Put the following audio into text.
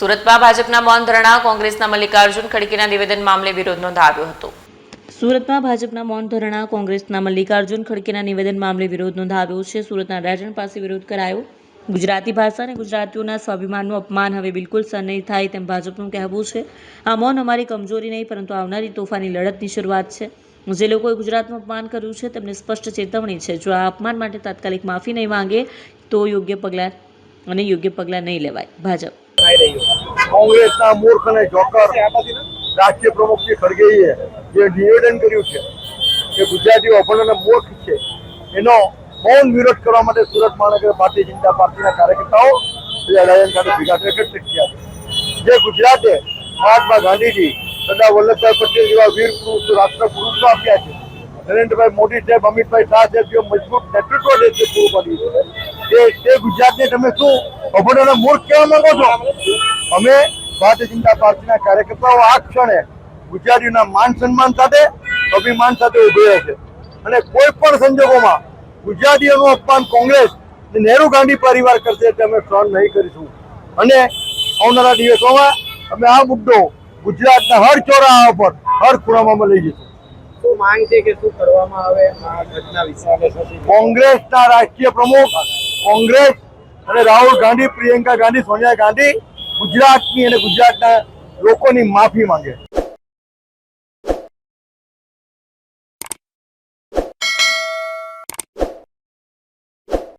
સુરતમાં ભાજપના મૌન ધરણા, કોંગ્રેસના મલ્લિકાર્જુન ખડગેના નિવેદન મામલે વિરોધ નોંધાવ્યો હતો। સુરતમાં ભાજપના મૌન ધરણા, કોંગ્રેસના મલ્લિકાર્જુન ખડગેના નિવેદન મામલે વિરોધ નોંધાવ્યો છે। સુરતના રાયજણ પાસે વિરોધ કરાયો। ગુજરાતી ભાષા અને ગુજરાતીઓના સ્વાભિમાનનું અપમાન હવે બિલકુલ સહન નહીં થાય તેમ ભાજપનું કહેવું છે। આ મૌન અમારી કમજોરી નહીં પરંતુ આવનારી તોફાની લડતની શરૂઆત છે। જે લોકોએ ગુજરાતનું અપમાન કર્યું છે તેમને સ્પષ્ટ ચેતવણી છે। જો આ અપમાન માટે તાત્કાલિક માફી નહીં માંગે તો યોગ્ય પગલાં નહીં લેવાય। ભાજપ કોંગ્રેસના મૂર્ખ અને જોકર રાષ્ટ્રીય પ્રમુખ શ્રી ખડગેએ જે નિવેદન કર્યું છે કે ગુજરાતીઓ અભણ અને મૂર્ખ છે, એનો મૌન વિરોધ કરવા માટે સુરત મહાનગર ભારતીય જનતા પાર્ટીના કાર્યકર્તાઓ રાયજણ ખાતે ભેગા એકત્રિત થયા છે। જે ગુજરાતે મહાત્મા ગાંધીજી, સરદાર વલ્લભભાઈ પટેલ જેવા વીર પુરુષો, રાષ્ટ્ર પુરુષો આપ્યા છે, નરેન્દ્રભાઈ મોદી સાહેબ, અમિતભાઈ શાહ સાહેબ જેવો મજબૂત નેતૃત્વ દેશને પૂરું પાડ્યું છે, તે ગુજરાતને તમે શું અભણ અને મૂર્ખ કહેવા માંગો છો? અમે ભારતીય જનતા પાર્ટીના કાર્યકર્તાઓ આ ક્ષણે ગુજરાતીઓના માન સન્માન સાથે, અભિમાન સાથે ઉભી રહેશે અને કોઈ પણ સંજોગોમાં ગુજરાતીઓનું અપમાન કોંગ્રેસ નહેરુ ગાંધી પરિવાર કરશે તે અમે સહન નહીં કરીશું અને આવનારા દિવસોમાં અમે આ મુદ્દો ગુજરાતના હર ચોરાહા પર, હર ખૂણામાં લઈ જઈશું। શું માંગ છે કે શું કરવામાં આવે આ ઘટના વિશે? કોંગ્રેસના રાષ્ટ્રીય પ્રમુખ, કોંગ્રેસ અને રાહુલ ગાંધી, પ્રિયંકા ગાંધી, સોનિયા ગાંધી ગુજરાતની અને ગુજરાતના લોકોની માફી માંગે।